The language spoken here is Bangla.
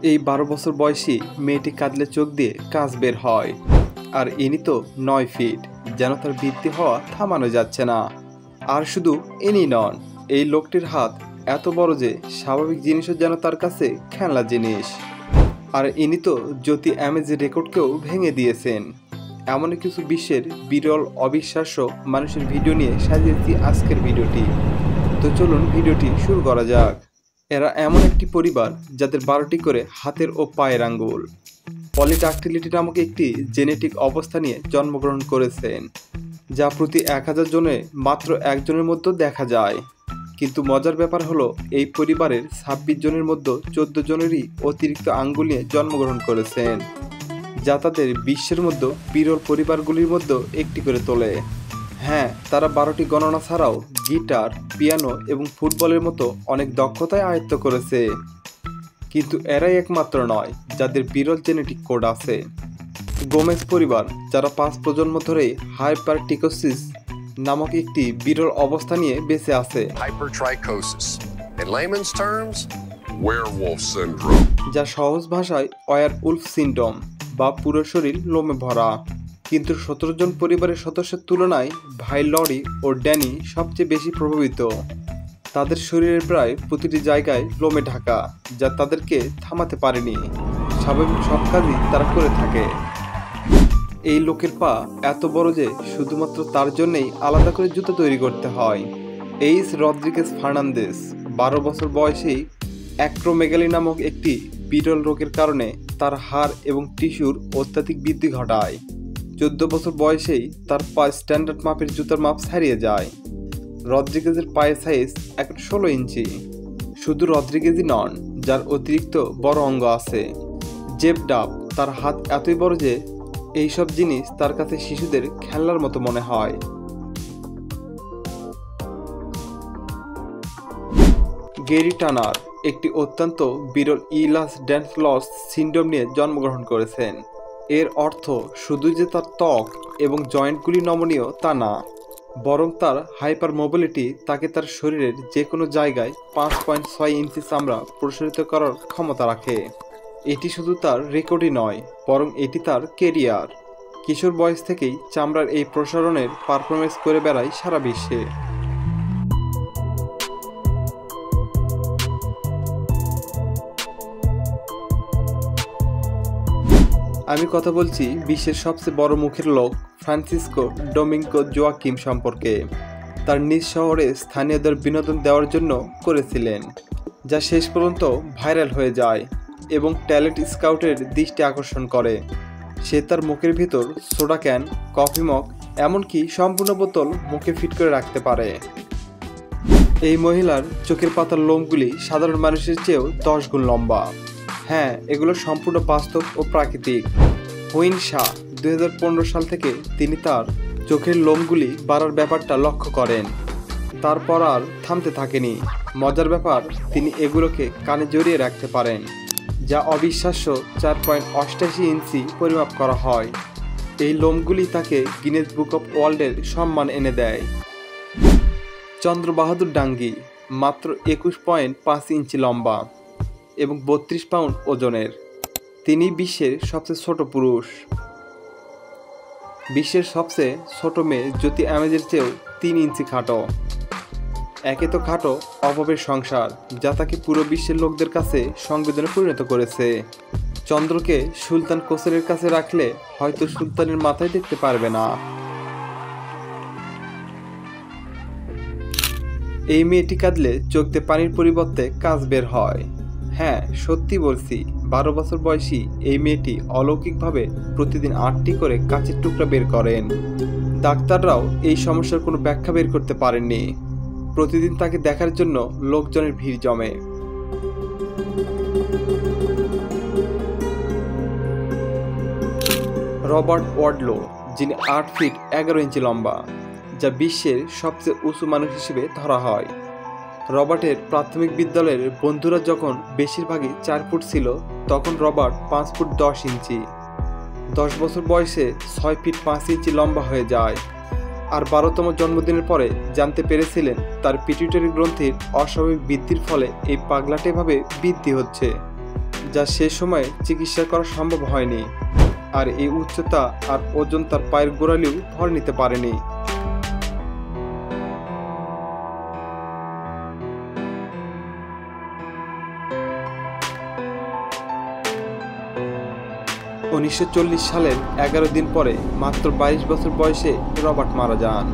এই ১২ বছর বয়সী মেয়েটি কাঁদলে চোখ দিয়ে কাঁচ বের হয়। আর ইনি তো ৯ ফিট, যেন তার বৃদ্ধি হওয়া থামানো যাচ্ছে না। আর শুধু ইনি নন, এই লোকটির হাত এত বড় যে স্বাভাবিক জিনিসও যেন তার কাছে খেলনা জিনিস। আর ইনি তো জ্যোতি অ্যামেজের রেকর্ডকেও ভেঙে দিয়েছেন। এমনই কিছু বিশ্বের বিরল অবিশ্বাস্য মানুষের ভিডিও নিয়ে সাজিয়েছি আজকের ভিডিওটি। তো চলুন ভিডিওটি শুরু করা যাক। এরা এমন একটি পরিবার যাদের 12টি করে হাতের ও পায়ের আঙ্গুল। পলিডাক্টিলিটি নামক একটি জেনেটিক অবস্থা নিয়ে জন্মগ্রহণ করেছেন, যা প্রতি 1000 জনে মাত্র একজনের মধ্যে দেখা যায়। কিন্তু মজার ব্যাপার হলো, এই পরিবারের 26 জনের মধ্যে 14 জনেরই অতিরিক্ত আঙ্গুল নিয়ে জন্মগ্রহণ করেছেন, যা তাদের বিশ্বের মধ্যে বিরল পরিবারগুলির মধ্যে একটি করে তোলে। হ্যাঁ, তারা 12টি গণনা ছাড়াও গিটার, পিয়ানো এবং ফুটবলের মতো অনেক দক্ষতায় আয়ত্ত করেছে। কিন্তু এরাই একমাত্র নয় যাদের বিরল জেনেটিক কোড আছে। গোমেজ পরিবার, যারা 5 প্রজন্ম ধরেই হাইপারটিকোসিস নামক একটি বিরল অবস্থা নিয়ে বেঁচে আছে, In layman's terms, werewolf syndrome, যা সহজ ভাষায় ওয়্যারউলফ সিনড্রোম বা পুরো শরীর লোমে ভরা। কিন্তু 17 জন পরিবারের সদস্যের তুলনায় ভাই লরি ও ড্যানি সবচেয়ে বেশি প্রভাবিত। তাদের শরীরের প্রায় প্রতিটি জায়গায় লোমে ঢাকা, যা তাদেরকে থামাতে পারেনি। স্বাভাবিক সব কাজই তারা করে থাকে। এই লোকের পা এত বড় যে শুধুমাত্র তার জন্যই আলাদা করে জুতো তৈরি করতে হয়। এইস রদ্রিগেজ ফার্নান্দেজ 12 বছর বয়সেই অ্যাক্রোমেগালি নামক একটি বিরল রোগের কারণে তার হাড় এবং টিস্যুর অত্যাধিক বৃদ্ধি ঘটায়। 14 বছর বয়সেই তার পা স্ট্যান্ডার্ড মাপের জুতার মাপ ছাড়িয়ে যায়। রদ্রিগেজের পায়ের সাইজ এখন 16 ইঞ্চি। শুধু রদ্রিগেজই নন, যার অতিরিক্ত বড় অঙ্গ আছে। জেফ ডাব, তার হাত এতই বড় যে এইসব জিনিস তার কাছে শিশুদের খেলনার মতো মনে হয়। গ্যারি টানার একটি অত্যন্ত বিরল ইলাস ড্যান্স লস সিনড্রোম নিয়ে জন্মগ্রহণ করেছেন। এর অর্থ শুধু যে তার ত্বক এবং জয়েন্টগুলি নমনীয় তা না, বরং তার হাইপার মোবিলিটি তাকে তার শরীরের যে কোনো জায়গায় 5.6 ইঞ্চি চামড়া প্রসারিত করার ক্ষমতা রাখে। এটি শুধু তার রেকর্ডই নয়, বরং এটি তার কেরিয়ার। কিশোর বয়স থেকেই চামড়ার এই প্রসারণের পারফরমেন্স করে বেড়ায় সারা বিশ্বে। আমি কথা বলছি বিশ্বের সবচেয়ে বড় মুখের লোক ফ্রান্সিসকো ডোমিঙ্গো জোয়াকিম সম্পর্কে। তার নিজ শহরে স্থানীয়দের বিনোদন দেওয়ার জন্য করেছিলেন, যা শেষ পর্যন্ত ভাইরাল হয়ে যায় এবং ট্যালেন্ট স্কাউটের দৃষ্টি আকর্ষণ করে। সে তার মুখের ভিতর সোডা ক্যান, কফি মগ, এমনকি সম্পূর্ণ বোতল মুখে ফিট করে রাখতে পারে। এই মহিলার চোখের পাতার লোমগুলি সাধারণ মানুষের চেয়েও 10 গুণ লম্বা। হ্যাঁ, এগুলো সম্পূর্ণ বাস্তব ও প্রাকৃতিক। হুইন শাহ 2015 সাল থেকে তিনি তার চোখের লোমগুলি বাড়ার ব্যাপারটা লক্ষ্য করেন। তারপর আর থামতে থাকেনি। মজার ব্যাপার, তিনি এগুলোকে কানে জড়িয়ে রাখতে পারেন, যা অবিশ্বাস্য 4.88 ইঞ্চি পরিমাপ করা হয়। এই লোমগুলি তাকে গিনেস বুক অফ ওয়ার্ল্ডের সম্মান এনে দেয়। চন্দ্র বাহাদুর ডাঙ্গি মাত্র 21.5 ইঞ্চি লম্বা এবং 32 পাউন্ড ওজনের। তিনি বিশ্বের সবচেয়ে ছোট পুরুষ। বিশ্বের সবচেয়ে ছোট মেয়ে জ্যোতি অ্যামেজের চেয়েও 3 ইঞ্চি খাটো। একে তো খাটো, অভাবের সংসার, যা তাকে পুরো বিশ্বের লোকদের কাছে সংবেদনে পরিণত করেছে। চন্দ্রকে সুলতান কোসেরের কাছে রাখলে হয়তো সুলতানের মাথায় দেখতে পারবে না। এই মেয়েটি কাঁদলে চোখ দিয়ে পানির পরিবর্তে কাঁচ বের হয়। হ্যাঁ, সত্যি বলছি, 12 বছর বয়সী এই মেয়েটি অলৌকিকভাবে প্রতিদিন 8টি করে কাঁচের টুকরা বের করেন। ডাক্তাররাও এই সমস্যার কোনো ব্যাখ্যা বের করতে পারেননি। প্রতিদিন তাকে দেখার জন্য লোকজনের ভিড় জমে। রবার্ট ওয়াডলো, যিনি 8 ফিট 11 ইঞ্চি লম্বা, যা বিশ্বের সবচেয়ে উঁচু মানুষ হিসেবে ধরা হয়। রবার্টের প্রাথমিক বিদ্যালয়ের বন্ধুরা যখন বেশিরভাগই 4 ফুট ছিল, তখন রবার্ট 5 ফুট 10 ইঞ্চি। 10 বছর বয়সে 6 ফিট 5 ইঞ্চি লম্বা হয়ে যায়। আর 12তম জন্মদিনের পরে জানতে পেরেছিলেন তার পিটুইটারি গ্রন্থির অস্বাভাবিক বৃদ্ধির ফলে এই পাগলাটে ভাবে বৃদ্ধি হচ্ছে। যা সে সময়ে চিকিৎসা করা সম্ভব হয়নি। আর এই উচ্চতা আর ওজন তার পায়ের গোড়ালিও ভর নিতে পারেনি। 1940 সালের 11 দিন পরে মাত্র 22 বছর বয়সে রবার্ট মারা যান।